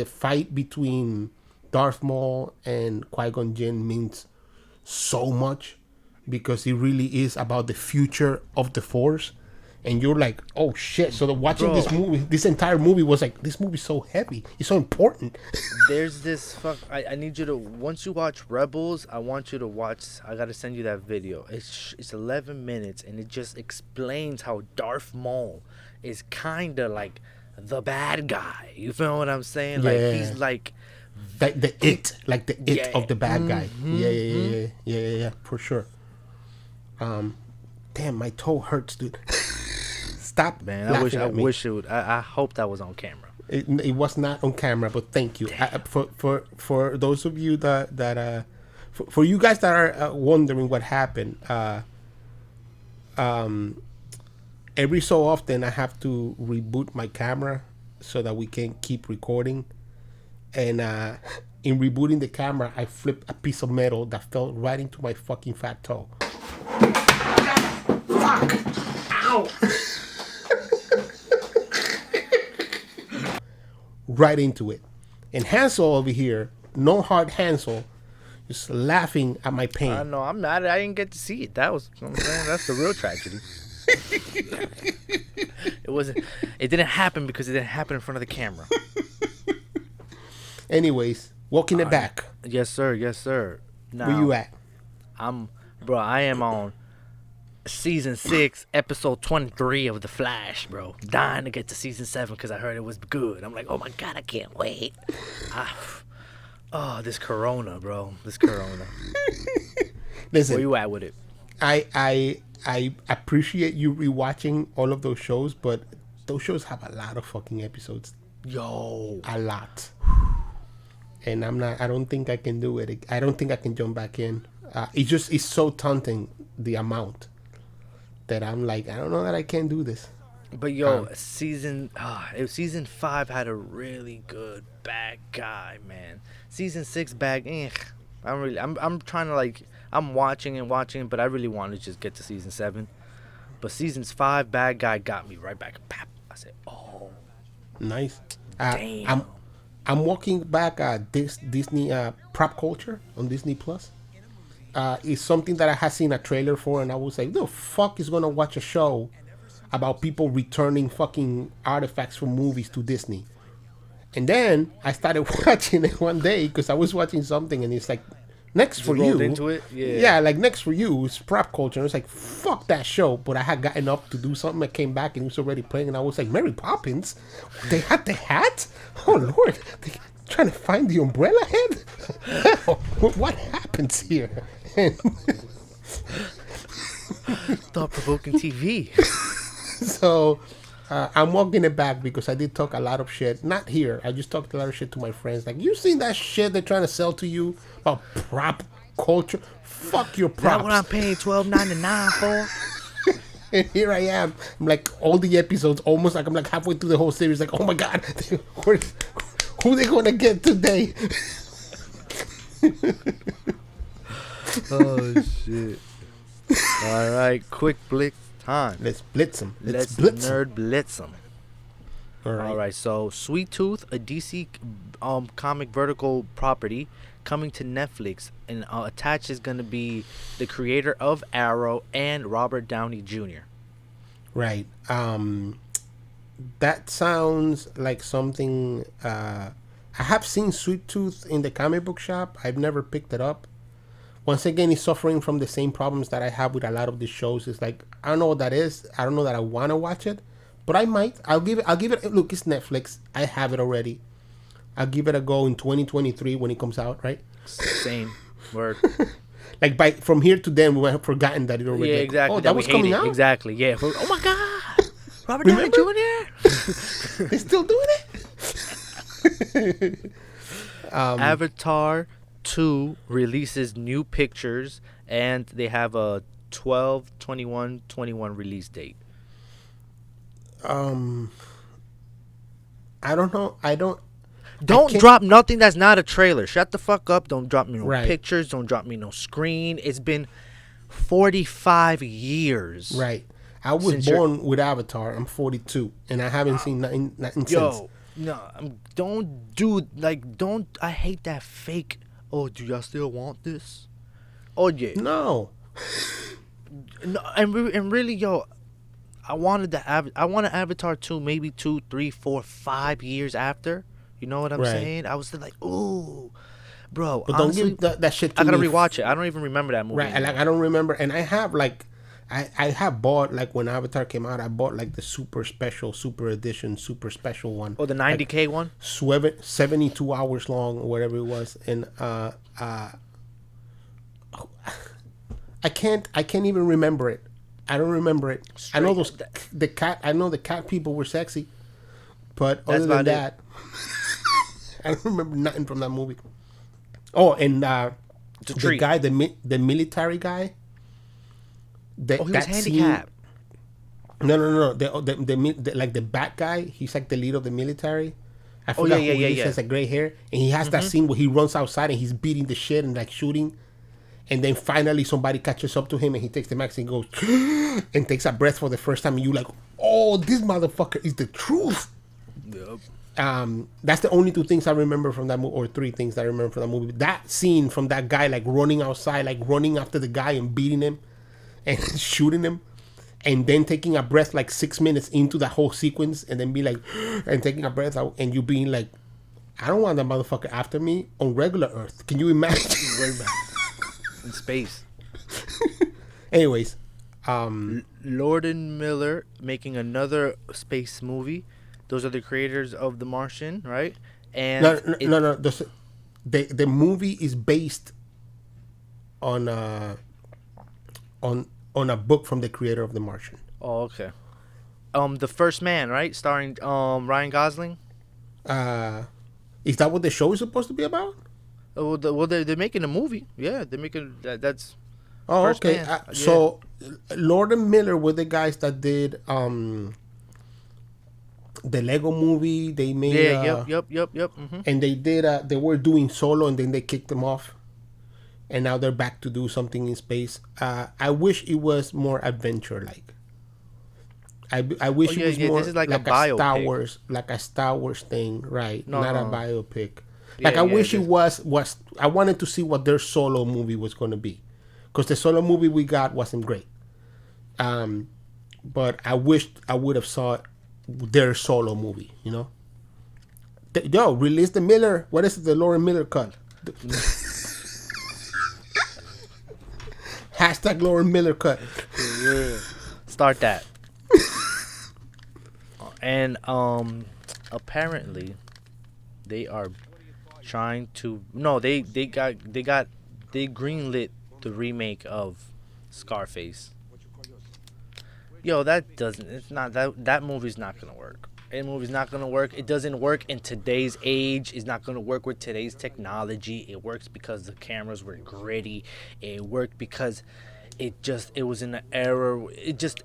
fight between Darth Maul and Qui-Gon Jinn means so much because it really is about the future of the Force. And you're like, oh shit! So watching this movie, this entire movie was like, this movie's so heavy. It's so important. There's this I need you to, once you watch Rebels, I want you to watch. I gotta send you that video. It's 11 minutes, and it just explains how Darth Maul is kind of like the bad guy. You feel what I'm saying? Yeah. Like he's like the it of the bad guy. Yeah, for sure. Damn, my toe hurts, dude. Stop, man. I wish it would. I hope that was on camera. It was not on camera, but thank you. For those of you that for you guys that are wondering what happened, every so often I have to reboot my camera so that we can keep recording. And in rebooting the camera, I flipped a piece of metal that fell right into my fucking fat toe. Fuck! Ow! Right into it. And Hansel over here, no heart Hansel, just laughing at my pain. I know, I'm mad. I didn't get to see it. That was, I'm saying, that's the real tragedy. It didn't happen because it didn't happen in front of the camera. Anyways, walking it back. Yes, sir. Now, where you at? I am on season 6, episode 23 of The Flash, bro. Dying to get to season 7 because I heard it was good. I'm like, oh my god, I can't wait. This corona, bro. Listen, where you at with it? I appreciate you rewatching all of those shows, but those shows have a lot of fucking episodes. Yo, a lot. And I don't think I can do it. I don't think I can jump back in. It's so taunting, the amount, that I'm like, I don't know that I can do this. But yo, season 5 had a really good bad guy, man. Season 6 I'm trying to, like, I'm watching, but I really want to just get to season 7. But season 5 bad guy got me right back. Pap. I said, oh, nice. Damn. I'm walking back this Disney prop culture on Disney Plus. It's something that I had seen a trailer for, and I was like, the fuck is gonna watch a show about people returning fucking artifacts from movies to Disney? And then I started watching it one day because I was watching something, and it's like, next for you. Into it? Yeah, like next for you is prop culture. And it's like, fuck that show. But I had gotten up to do something. I came back and it was already playing, and I was like, Mary Poppins? They had the hat? Oh Lord, they trying to find the umbrella head? What happens here? Thought-provoking TV. So I'm walking it back because I did talk a lot of shit. Not here. I just talked a lot of shit to my friends. Like, you seen that shit they're trying to sell to you about prop culture? Fuck your props. Is that what I'm paying $12.99 for? And here I am. I'm like, all the episodes, almost like I'm like halfway through the whole series. Like, oh my god, who they gonna get today? Oh shit! All right, quick blitz time. Let's blitz them. Let's nerd blitz them. All All right. right, so Sweet Tooth, a DC comic vertical property coming to Netflix, and attached is going to be the creator of Arrow and Robert Downey Jr. Right. That sounds like something. I have seen Sweet Tooth in the comic book shop. I've never picked it up. Once again, he's suffering from the same problems that I have with a lot of the shows. It's like I don't know what that is. I don't know that I want to watch it, but I might. I'll give it. I'll give it. Look, it's Netflix. I have it already. I'll give it a go in 2023 when it comes out. Right. Same word. Like from here to then, we might have forgotten that it already. Yeah, exactly. Oh, that was coming out. Exactly. Yeah. Oh my God, Robert Downey Jr. They're still doing it. Avatar 2 releases new pictures, and they have a 12/21/21 release date. I don't know. Don't drop nothing that's not a trailer. Shut the fuck up. Don't drop me no Right. pictures. Don't drop me no screen. It's been 45 years. Right. I was born with Avatar. I'm 42, and I haven't seen nothing since. Yo, no, don't. I hate that fake. Oh, do y'all still want this? Oh yeah. No. No, and really, yo, I wanted Avatar 2 maybe 2, 3, 4, 5 years after. You know what I'm Right. saying? I was still like, ooh, bro. But honestly, don't give that shit to I gotta me. rewatch it. I don't even remember that movie. Right. Like I don't remember, and I have like, I have bought like when Avatar came out, I bought like the super special, super edition, super special one. Oh, the 90K one. 72 hours long or whatever it was, and I can't even remember it. I don't remember it. I know I know the cat people were sexy, but other than that, I don't remember nothing from that movie. Oh, and the guy, the military guy. He was handicapped. No. The like the bad guy. He's like the leader of the military. I forgot who he is. He has a gray hair, and he has that scene where he runs outside and he's beating the shit and like shooting, and then finally somebody catches up to him and he takes the max and goes and takes a breath for the first time, and you like, oh, this motherfucker is the truth. Yep. That's the only two things I remember from that movie, or three things that I remember from that movie. That scene from that guy like running outside, like running after the guy and beating him and shooting him, and then taking a breath like 6 minutes into that whole sequence, and then be like, and taking a breath out, and you being like, I don't want that motherfucker after me on regular Earth. Can you imagine? In space. Anyways, Lord and Miller making another space movie. Those are the creators of The Martian, right? And no. The movie is based on a book from the creator of The Martian. Oh, okay. The First Man, right? Starring Ryan Gosling. Is that what the show is supposed to be about? Well, they're making a movie. Yeah, they're making that's. Oh, First okay. Man. So Lord and Miller were the guys that did the Lego movie. They made Yep. Mm-hmm. and they did they were doing Solo, and then they kicked them off, and now they're back to do something in space. I wish it was more adventure like. I wish it was more this is like a Star Wars thing, right? No, Not no. a biopic. Like I wish it was. I wanted to see what their Solo movie was going to be, because the Solo movie we got wasn't great. But I wished I would have saw their Solo movie. You know. Yo, release the Miller. What is it? The Lauren Miller cut. Hashtag Lauren Miller cut. Start that. And apparently they are trying to they greenlit the remake of Scarface. Yo, that movie's not gonna work. That movie's not gonna work. It doesn't work in today's age. It's not gonna work with today's technology. It works because the cameras were gritty. It worked because it was in an era. It just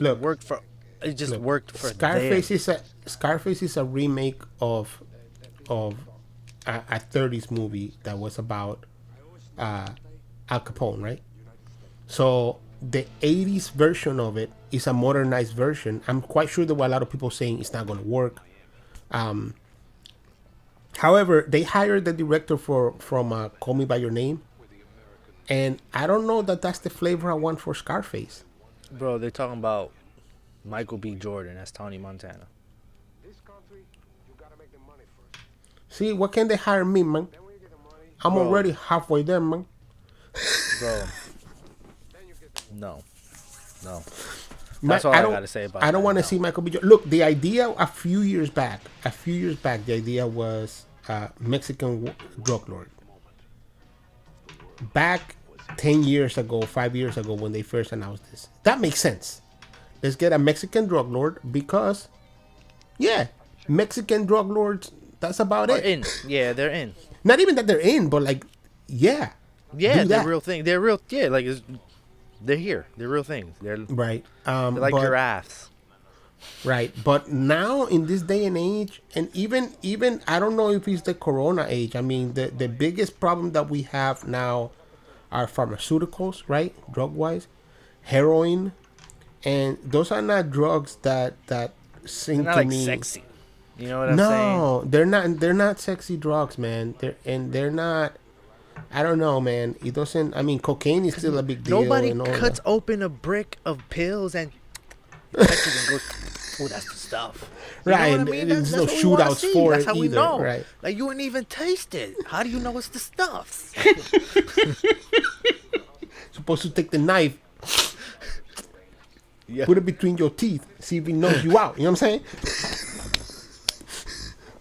worked for. It just worked for Scarface them. Scarface is a remake of a 30s movie that was about Al Capone, right? So the 80s version of it is a modernized version. I'm quite sure there were a lot of people saying it's not going to work. However, they hired the director from Call Me By Your Name. And I don't know that that's the flavor I want for Scarface. Bro, they're talking about Michael B. Jordan as Tony Montana. See, what can they hire me, man? I'm already halfway there, man. Bro. No. That's all I gotta say about it. I don't want to see Michael B. Jordan. Look, the idea a few years back, the idea was Mexican drug lord. Back 10 years ago, 5 years ago, when they first announced this. That makes sense. Let's get a Mexican drug lord because, yeah, Mexican drug lords, that's about it. In. Yeah, they're in. Not even that they're in, but like, yeah. Yeah, they're real thing. They're real. Yeah, like, they're here. They're real things. They're right. They're like giraffes. Right, but now in this day and age, and even I don't know if it's the Corona age. I mean, the biggest problem that we have now are pharmaceuticals, right? Drug wise, heroin, and those are not drugs that seem to me sexy. You know what I'm saying? No, they're not sexy drugs, man. They're not. I don't know, man. It doesn't. I mean, cocaine is still a big deal. Nobody cuts open a brick of pills and touches and goes, "Oh, that's the stuff." You right, know what I mean? There's no shootouts for it That's how either. we know. Right? Like, you ain't even taste it. How do you know it's the stuff? Supposed to take the knife, Yeah. put it between your teeth, see if it knows you out. You know what I'm saying?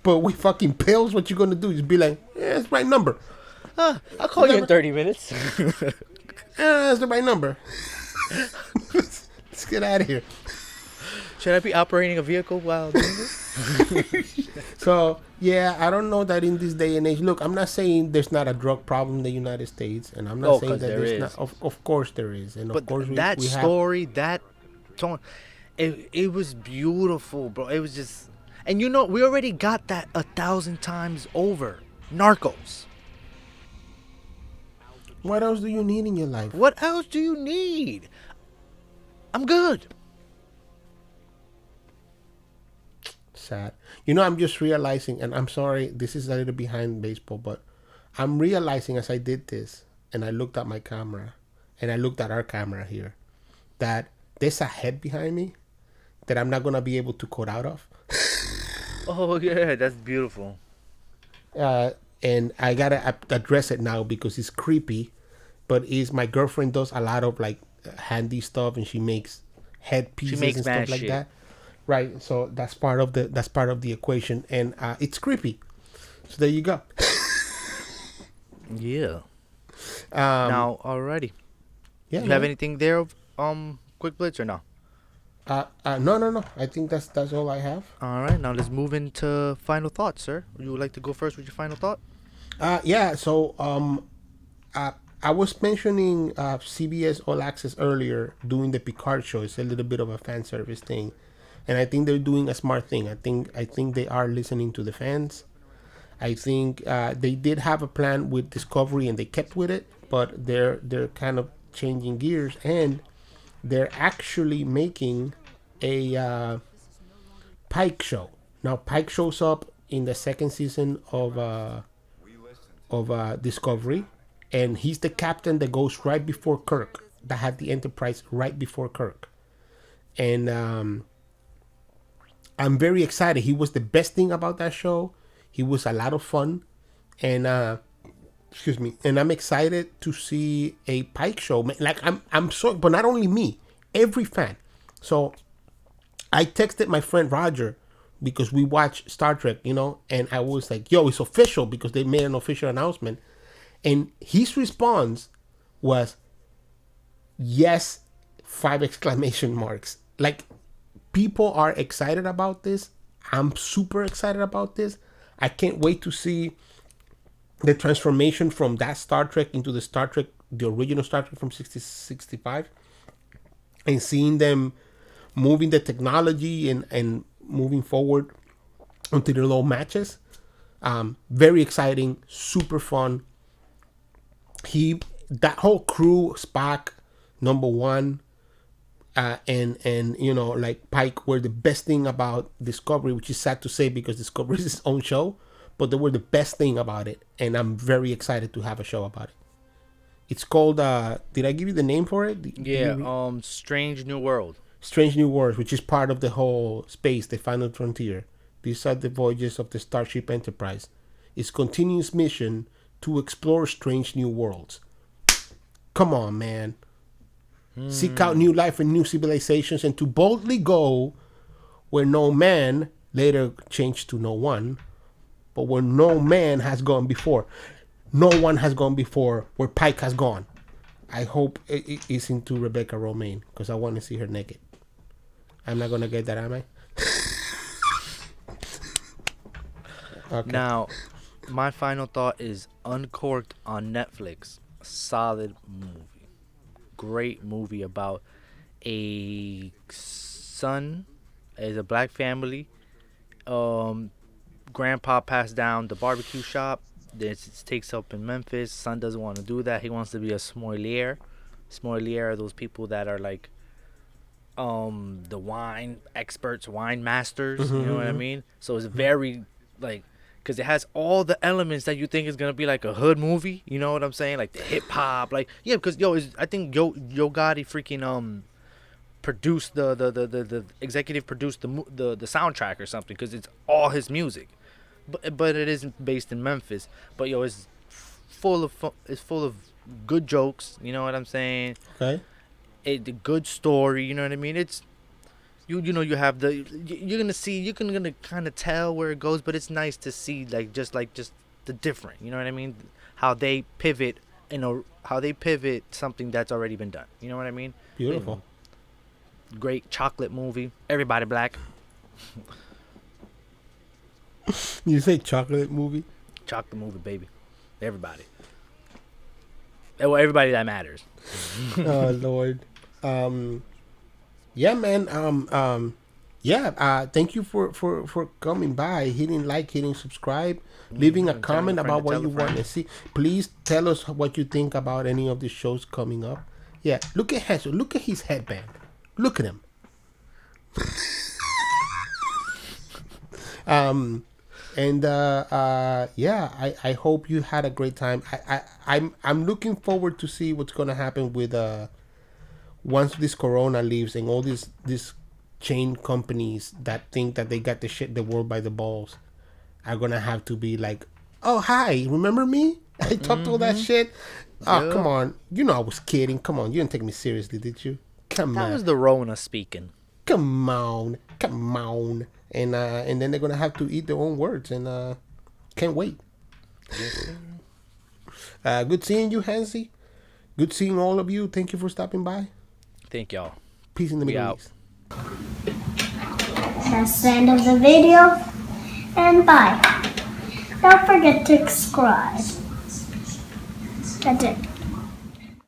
But with fucking pills, what you gonna do is be like, yeah, it's the right number. I'll call you in 30 minutes. Yeah, that's the right number. Let's get out of here. Should I be operating a vehicle while doing this? So, yeah, I don't know that in this day and age. Look, I'm not saying there's not a drug problem in the United States, and I'm not saying that there's not. Of course there is, and but of course that we story, that tone, it was beautiful, bro. It was just, and you know, we already got that 1,000 times over. Narcos. What else do you need in your life? What else do you need? I'm good. Sad. You know, I'm just realizing, and I'm sorry, this is a little behind baseball, but I'm realizing as I did this, and I looked at my camera, and I looked at our camera here, that there's a head behind me that I'm not going to be able to cut out of. Oh, yeah, that's beautiful. And I got to address it now because it's creepy, but my girlfriend does a lot of like handy stuff, and she makes head pieces and stuff like that. Right, so that's part of the equation, and it's creepy. So there you go. Yeah. Now, alrighty. Yeah. You have anything there of quick blitz or no? No. I think that's all I have. All right. Now let's move into final thoughts, sir. You would like to go first with your final thought? Yeah. So I was mentioning CBS All Access earlier doing the Picard show. It's a little bit of a fan service thing. And I think they're doing a smart thing. I think they are listening to the fans. I think they did have a plan with Discovery and they kept with it, but they're kind of changing gears, and they're actually making a Pike show. Now Pike shows up in the second season of Discovery, and he's the captain that goes right before Kirk, that had the Enterprise right before Kirk, and I'm very excited. He was the best thing about that show. He was a lot of fun, and and I'm excited to see a Pike show. Like I'm so, but not only me, every fan. So I texted my friend Roger because we watch Star Trek, and I was like, "Yo, it's official," because they made an official announcement, and his response was, "Yes, 5 exclamation marks!" Like, people are excited about this. I'm super excited about this. I can't wait to see the transformation from that Star Trek into the Star Trek, the original Star Trek from 65, and seeing them moving the technology and moving forward until the low matches. Very exciting, super fun. That whole crew, Spock, number one, and you know, like Pike were the best thing about Discovery, which is sad to say because Discovery is its own show, but they were the best thing about it, and I'm very excited to have a show about it. It's called. Did I give you the name for it? Strange New World. Strange New Worlds, which is part of the whole space, the final frontier. These are the voyages of the Starship Enterprise. Its continuous mission to explore strange new worlds. Come on, man. Seek out new life and new civilizations, and to boldly go where no man, later changed to no one, but where no man has gone before. No one has gone before where Pike has gone. I hope it is into Rebecca Romaine, because I want to see her naked. I'm not going to get that, am I? Okay. Now, my final thought is Uncorked on Netflix. Solid movie. Great movie about a son, as a black family. Grandpa passed down the barbecue shop. This takes up in Memphis. Son doesn't want to do that. He wants to be a sommelier. Sommelier are those people that are like the wine experts, wine masters. You know what I mean? So it's very like, because it has all the elements that you think is gonna be like a hood movie. You know what I'm saying? Like the hip hop, like because I think Yo Gotti freaking produced the executive produced the soundtrack or something, because it's all his music. But it isn't based in Memphis. But it's full of good jokes. You know what I'm saying? Okay. The good story. You know what I mean? It's you you have you're gonna kind of tell where it goes, but it's nice to see just the different. You know what I mean? How they pivot something that's already been done. You know what I mean? Beautiful. Great chocolate movie. Everybody black. You say chocolate movie? Chocolate movie, baby. Everybody. Well, everybody that matters. Oh Lord. Yeah, man. Thank you for coming by, hitting subscribe, leaving a comment about what you want to see. Please tell us what you think about any of the shows coming up. Yeah, look at Hanz. Look at his headband. Look at him. I hope you had a great time. I'm looking forward to see what's gonna happen with once this corona leaves and all these chain companies that think that they got the world by the balls are gonna have to be like, oh hi, remember me? I talked all that shit. Oh come on, I was kidding. Come on, you didn't take me seriously, did you? Come on. That was the Rona speaking. Come on. And then they're gonna have to eat their own words, and can't wait. Yes, good seeing you, Hanzy. Good seeing all of you. Thank you for stopping by. Thank y'all. Peace in the Middle East. That's the end of the video, and bye. Don't forget to subscribe. That's it.